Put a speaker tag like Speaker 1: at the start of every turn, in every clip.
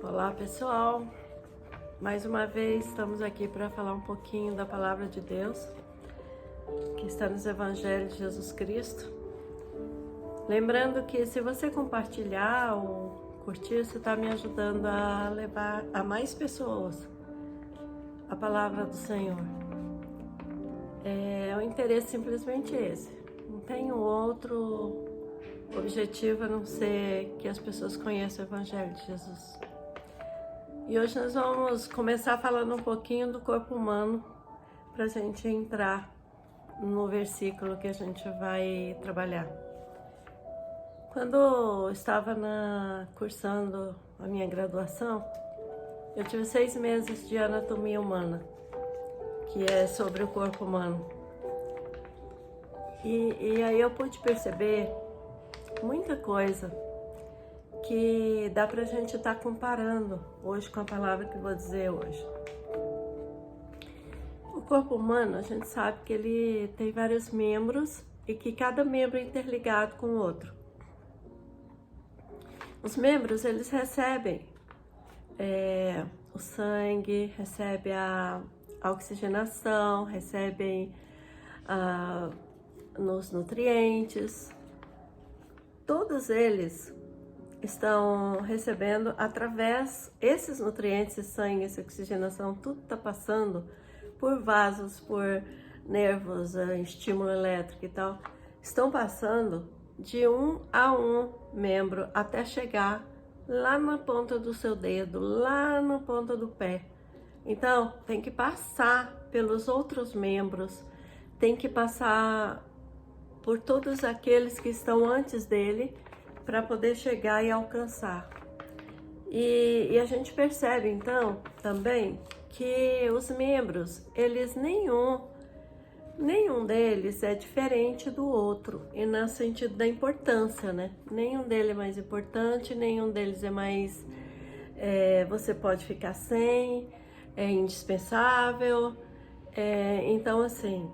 Speaker 1: Olá pessoal, mais uma vez estamos aqui para falar um pouquinho da Palavra de Deus que está nos Evangelhos de Jesus Cristo. Lembrando que se você compartilhar ou curtir, você está me ajudando a levar a mais pessoas a Palavra do Senhor. O interesse simplesmente esse, não tem outro objetivo a não ser que as pessoas conheçam o Evangelho de Jesus. E hoje nós vamos começar falando um pouquinho do corpo humano para a gente entrar no versículo que a gente vai trabalhar. Quando eu estava cursando a minha graduação, eu tive 6 meses de anatomia humana, que é sobre o corpo humano. E aí eu pude perceber muita coisa que dá pra gente estar comparando hoje com a palavra que eu vou dizer hoje. O corpo humano, a gente sabe que ele tem vários membros e que cada membro é interligado com o outro. Os membros, eles recebem o sangue, recebem a oxigenação, recebem os nutrientes. Todos eles estão recebendo através, esses nutrientes, sangue, essa oxigenação, tudo está passando por vasos, por nervos, estímulo elétrico e tal, estão passando de um a um membro até chegar lá na ponta do seu dedo, lá na ponta do pé. Então, tem que passar pelos outros membros, tem que passar por todos aqueles que estão antes dele para poder chegar e alcançar. E a gente percebe então também que os membros, eles nenhum deles é diferente do outro, e no sentido da importância, né? Nenhum deles é mais importante, nenhum deles é mais você pode ficar sem, é indispensável. Então assim,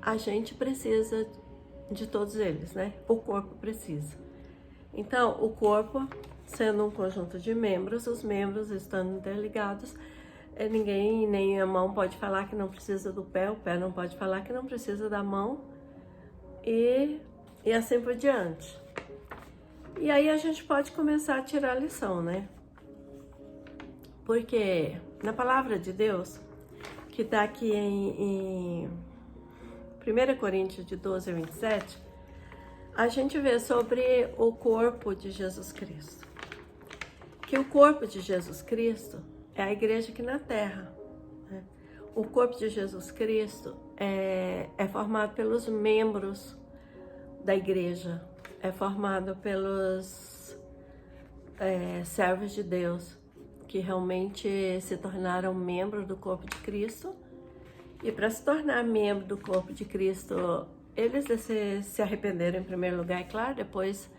Speaker 1: a gente precisa de todos eles, né? O corpo precisa. Então, o corpo, sendo um conjunto de membros, os membros estando interligados, ninguém, nem a mão pode falar que não precisa do pé, o pé não pode falar que não precisa da mão, e assim por diante. E aí a gente pode começar a tirar a lição, né? Porque na palavra de Deus, que está aqui em 1 Coríntios de 12 a 27, a gente vê sobre o corpo de Jesus Cristo. Que o corpo de Jesus Cristo é a igreja aqui na terra, né? O corpo de Jesus Cristo é formado pelos membros da igreja, é formado pelos servos de Deus, que realmente se tornaram membros do corpo de Cristo. E para se tornar membro do corpo de Cristo, eles se arrependeram em primeiro lugar, é claro, depois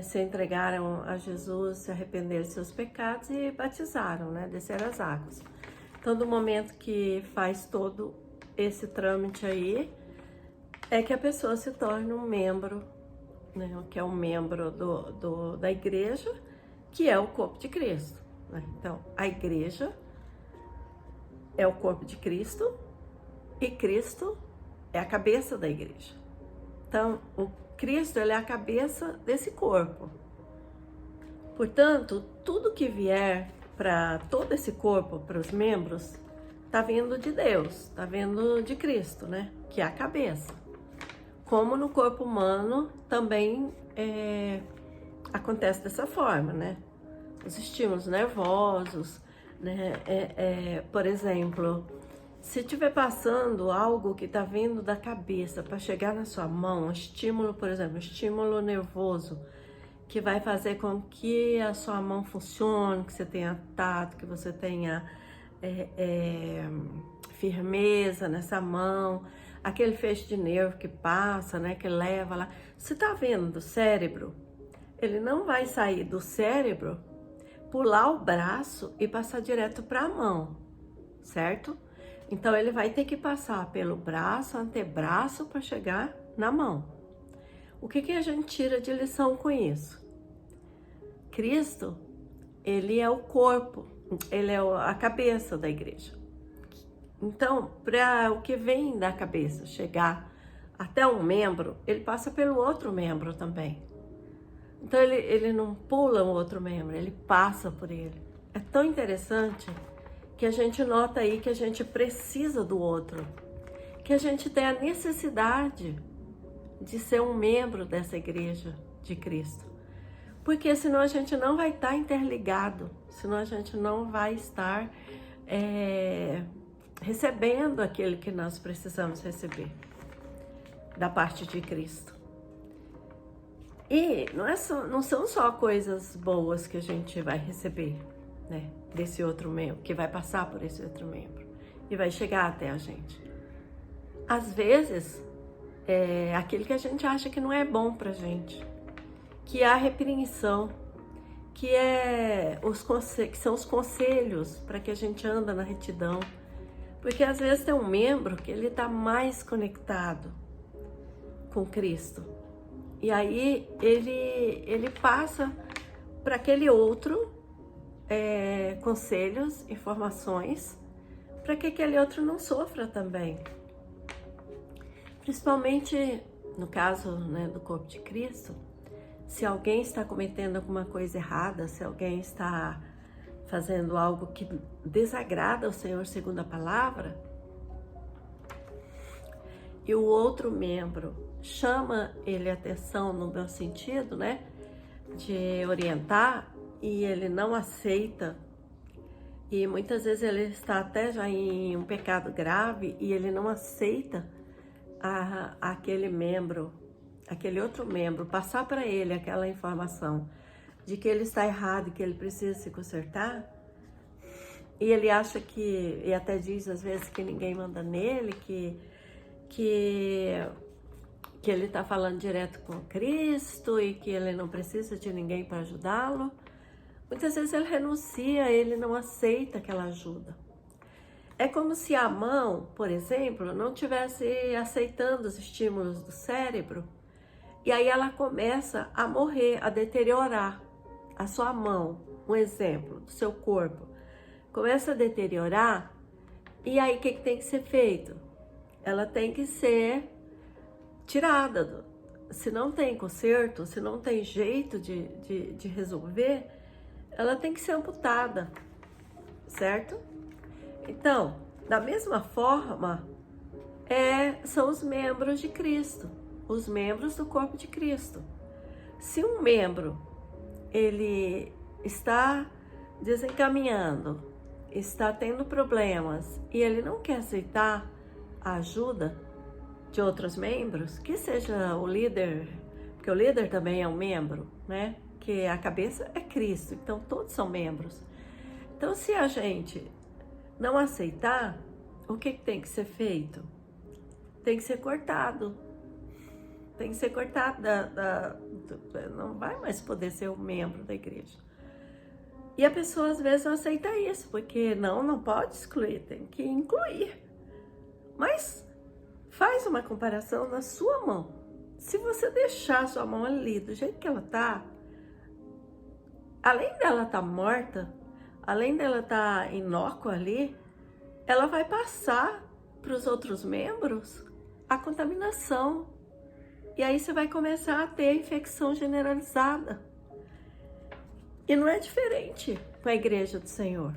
Speaker 1: se entregaram a Jesus, se arrependeram de seus pecados e batizaram, né? Desceram as águas. Então, do momento que faz todo esse trâmite aí, é que a pessoa se torna um membro, né? Que é um membro da igreja, que é o corpo de Cristo, né? Então, a igreja é o corpo de Cristo e Cristo é a cabeça da igreja. Então, o Cristo, ele é a cabeça desse corpo. Portanto, tudo que vier para todo esse corpo, para os membros, está vindo de Deus, está vindo de Cristo, né? Que é a cabeça. Como no corpo humano também acontece dessa forma, né? Os estímulos nervosos, né? Por exemplo, se estiver passando algo que está vindo da cabeça para chegar na sua mão, um estímulo, por exemplo, um estímulo nervoso, que vai fazer com que a sua mão funcione, que você tenha tato, que você tenha firmeza nessa mão, aquele feixe de nervo que passa, né, que leva lá. Se está vindo do cérebro, ele não vai sair do cérebro, pular o braço e passar direto para a mão, certo? Então, ele vai ter que passar pelo braço, antebraço, para chegar na mão. O que a gente tira de lição com isso? Cristo ele é o corpo, ele é a cabeça da igreja. Então, para o que vem da cabeça chegar até um membro, ele passa pelo outro membro também. Então, ele não pula um outro membro, ele passa por ele. É tão interessante que a gente nota aí que a gente precisa do outro, que a gente tem a necessidade de ser um membro dessa igreja de Cristo. Porque senão a gente não vai estar interligado, senão a gente não vai estar recebendo aquilo que nós precisamos receber da parte de Cristo. E não são só coisas boas que a gente vai receber, né, desse outro membro, que vai passar por esse outro membro e vai chegar até a gente. Às vezes, é aquilo que a gente acha que não é bom pra gente, que é a repreensão, que são os conselhos para que a gente anda na retidão. Porque às vezes tem um membro que ele está mais conectado com Cristo. E aí ele passa para aquele outro conselhos, informações, para que aquele outro não sofra também. Principalmente no caso, né, do corpo de Cristo, se alguém está cometendo alguma coisa errada, se alguém está fazendo algo que desagrada ao Senhor segundo a palavra, e o outro membro chama ele a atenção no meu sentido, né, de orientar, e ele não aceita, e muitas vezes ele está até já em um pecado grave, e ele não aceita aquele membro, aquele outro membro, passar para ele aquela informação de que ele está errado e que ele precisa se consertar, e ele acha que, e até diz às vezes que ninguém manda nele, que ele está falando direto com Cristo e que ele não precisa de ninguém para ajudá-lo. Muitas vezes ele renuncia, ele não aceita aquela ajuda. É como se a mão, por exemplo, não estivesse aceitando os estímulos do cérebro, e aí ela começa a morrer, a deteriorar. A sua mão, um exemplo do seu corpo, começa a deteriorar, e aí o que tem que ser feito? Ela tem que ser tirada. Se não tem conserto, se não tem jeito de resolver, ela tem que ser amputada, certo? Então, da mesma forma, são os membros de Cristo, os membros do corpo de Cristo. Se um membro, ele está desencaminhando, está tendo problemas, e ele não quer aceitar a ajuda de outros membros, que seja o líder, porque o líder também é um membro, né? Que a cabeça é Cristo, então todos são membros. Então, se a gente não aceitar, o que tem que ser feito? Tem que ser cortado. Tem que ser cortado, não vai mais poder ser um membro da igreja. E a pessoa às vezes não aceita isso, porque não pode excluir, tem que incluir. Mas faz uma comparação na sua mão. Se você deixar a sua mão ali do jeito que ela tá, além dela estar morta, além dela estar inócua ali, ela vai passar para os outros membros a contaminação. E aí você vai começar a ter infecção generalizada. E não é diferente com a igreja do Senhor.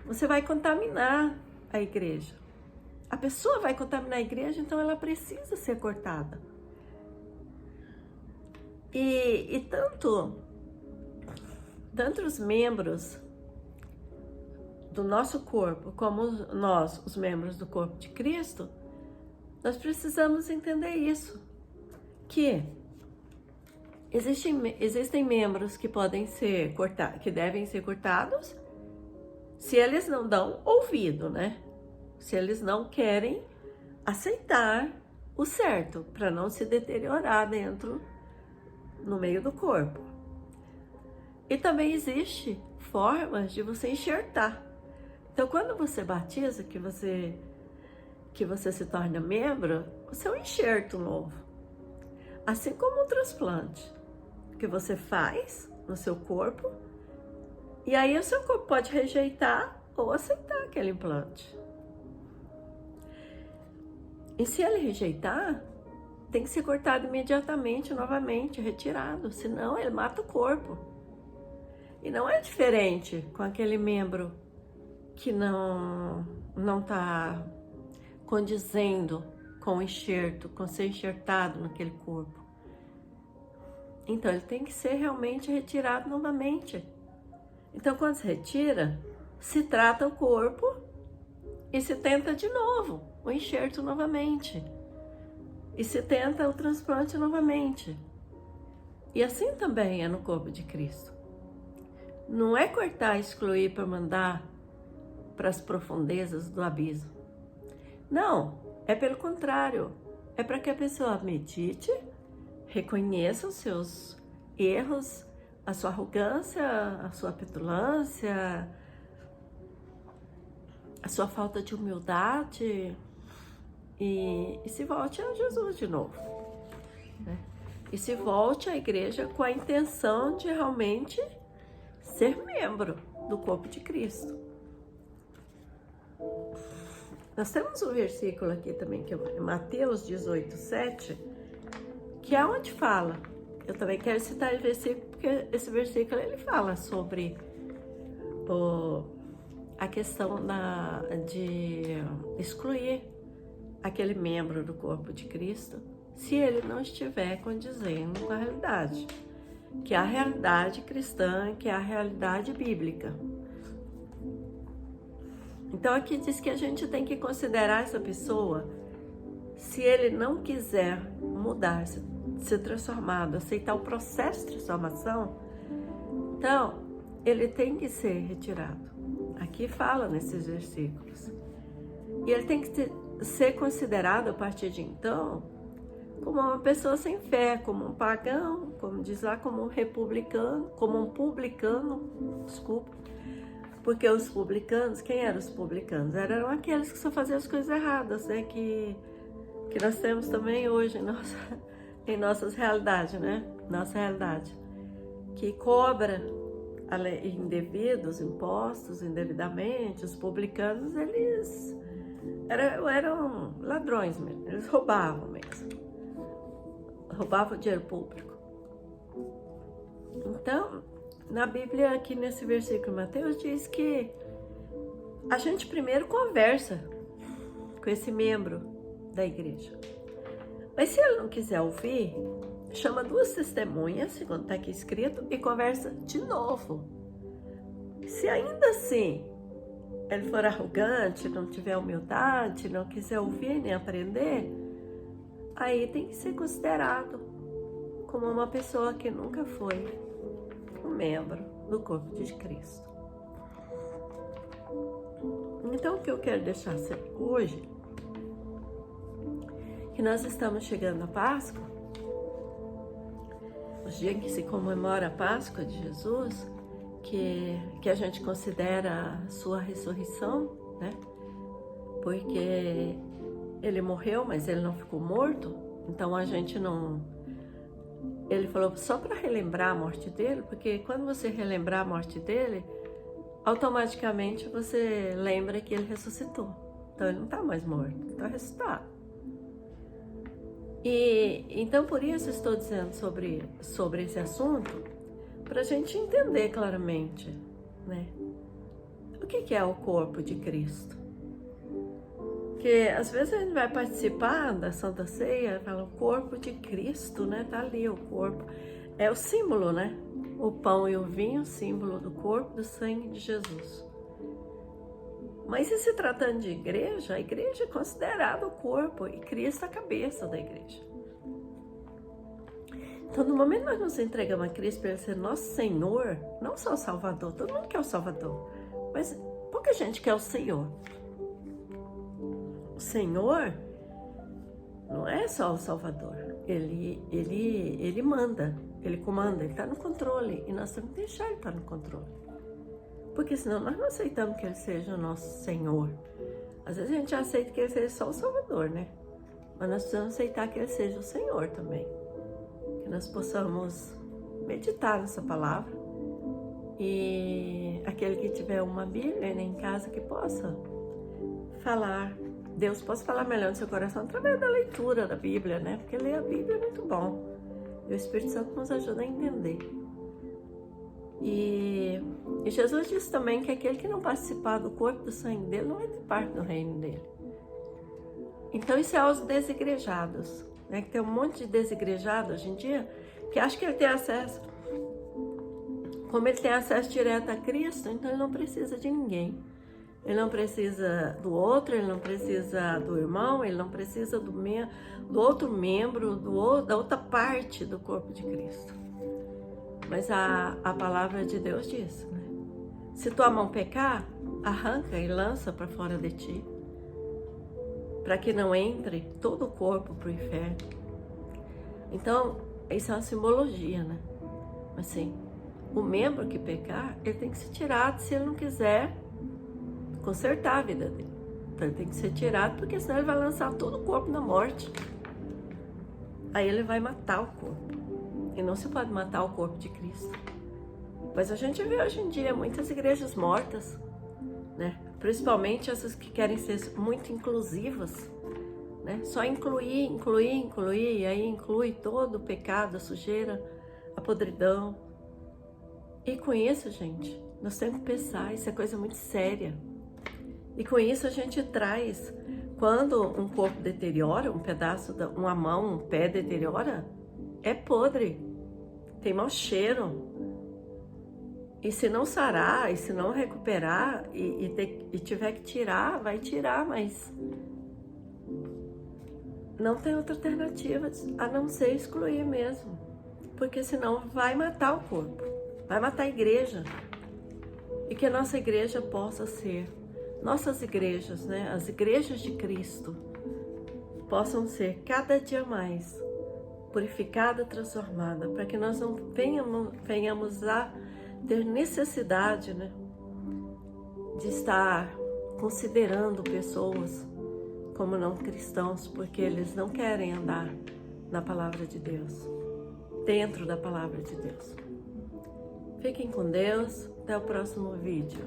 Speaker 1: Você vai contaminar a igreja. A pessoa vai contaminar a igreja, então ela precisa ser cortada. E tanto os membros do nosso corpo, como nós, os membros do corpo de Cristo, nós precisamos entender isso, que existem membros que podem ser cortados, que devem ser cortados, se eles não dão ouvido, né? Se eles não querem aceitar o certo, para não se deteriorar no meio do corpo. E também existe formas de você enxertar. Então, quando você batiza, que você se torna membro, você é um enxerto novo. Assim como um transplante que você faz no seu corpo, E aí o seu corpo pode rejeitar ou aceitar aquele implante. E se ele rejeitar, tem que ser cortado imediatamente, novamente, retirado, senão ele mata o corpo. E não é diferente com aquele membro que não está condizendo com o enxerto, com ser enxertado naquele corpo. Então ele tem que ser realmente retirado novamente. Então quando se retira, se trata o corpo e se tenta de novo o enxerto novamente. E se tenta o transplante novamente. E assim também é no corpo de Cristo. Não é cortar, excluir para mandar para as profundezas do abismo. Não, é pelo contrário. É para que a pessoa medite, reconheça os seus erros, a sua arrogância, a sua petulância, a sua falta de humildade e se volte a Jesus de novo, né? E se volte à igreja com a intenção de realmente ser membro do corpo de Cristo. Nós temos um versículo aqui também, que é Mateus 18:7, que é onde fala. Eu também quero citar esse versículo, porque esse versículo ele fala sobre a questão de excluir aquele membro do corpo de Cristo se ele não estiver condizendo com a realidade, que é a realidade cristã, que é a realidade bíblica. Então aqui diz que a gente tem que considerar essa pessoa, se ele não quiser mudar, ser transformado, aceitar o processo de transformação, então ele tem que ser retirado. Aqui fala nesses versículos. E ele tem que ser considerado a partir de então como uma pessoa sem fé, como um pagão, como diz lá, como um republicano, como um publicano, desculpa. Porque os publicanos, quem eram os publicanos? Eram aqueles que só faziam as coisas erradas, né? Que nós temos também hoje em nossas realidades, né? Nossa realidade. Que cobra indevidos impostos, indevidamente. Os publicanos, eles eram ladrões mesmo, eles roubavam mesmo. Roubavam o dinheiro público. Então, na Bíblia, aqui nesse versículo, Mateus diz que a gente primeiro conversa com esse membro da igreja. Mas se ele não quiser ouvir, chama 2 testemunhas, segundo está aqui escrito, e conversa de novo. Se ainda assim ele for arrogante, não tiver humildade, não quiser ouvir nem aprender, aí tem que ser considerado como uma pessoa que nunca foi um membro do corpo de Cristo. Então o que eu quero deixar hoje, que nós estamos chegando à Páscoa, os dias em que se comemora a Páscoa de Jesus, que a gente considera a sua ressurreição, né? Porque ele morreu, mas ele não ficou morto, então a gente não... Ele falou só para relembrar a morte dele, porque quando você relembrar a morte dele, automaticamente você lembra que ele ressuscitou. Então ele não está mais morto, ele está ressuscitado. E então por isso estou dizendo sobre esse assunto, para a gente entender claramente, né? O que é o corpo de Cristo? Porque às vezes a gente vai participar da Santa Ceia, fala o corpo de Cristo, né? Tá ali o corpo. É o símbolo, né? O pão e o vinho, símbolo do corpo, do sangue de Jesus. Mas e se tratando de igreja, a igreja é considerada o corpo e Cristo a cabeça da igreja. Então, no momento que nós nos entregamos a Cristo para Ele ser nosso Senhor, não só o Salvador, todo mundo quer o Salvador, mas pouca gente quer o Senhor. O Senhor não é só o Salvador, Ele manda, Ele comanda, Ele está no controle e nós temos que deixar Ele estar no controle. Porque senão nós não aceitamos que Ele seja o nosso Senhor. Às vezes a gente aceita que Ele seja só o Salvador, né? Mas nós precisamos aceitar que Ele seja o Senhor também. Que nós possamos meditar nessa palavra E aquele que tiver uma Bíblia em casa que possa falar, Deus possa falar melhor no seu coração através da leitura da Bíblia, né? Porque ler a Bíblia é muito bom. E o Espírito Santo nos ajuda a entender. E Jesus disse também que aquele que não participar do corpo e do sangue dele não é de parte do reino dele. Então isso é aos desigrejados, né? Que tem um monte de desigrejado hoje em dia que acha que ele tem acesso. Como ele tem acesso direto a Cristo, então ele não precisa de ninguém. Ele não precisa do outro, ele não precisa do irmão, ele não precisa do outro membro, da outra parte do corpo de Cristo. Mas a palavra de Deus diz, né? Se tua mão pecar, arranca e lança para fora de ti, para que não entre todo o corpo para o inferno. Então, isso é uma simbologia, né? Assim, o membro que pecar, ele tem que ser tirado se ele não quiser consertar a vida dele. Então ele tem que ser tirado, porque senão ele vai lançar todo o corpo na morte. Aí ele vai matar o corpo. E não se pode matar o corpo de Cristo. Mas a gente vê hoje em dia muitas igrejas mortas, né? Principalmente essas que querem ser muito inclusivas, né? Só incluir, e aí inclui todo o pecado, a sujeira, a podridão. E com isso, gente, nós temos que pensar, isso é coisa muito séria. E com isso a gente traz, quando um corpo deteriora, um pedaço, uma mão, um pé deteriora, é podre, tem mau cheiro. E se não sarar, e se não recuperar, e tiver que tirar, vai tirar, mas não tem outra alternativa a não ser excluir mesmo. Porque senão vai matar o corpo, vai matar a igreja. E que a nossa igreja possa ser, nossas igrejas, né, as igrejas de Cristo, possam ser cada dia mais purificada, transformada, para que nós não venhamos a ter necessidade, né, de estar considerando pessoas como não cristãos, porque eles não querem andar na palavra de Deus, dentro da palavra de Deus. Fiquem com Deus, até o próximo vídeo.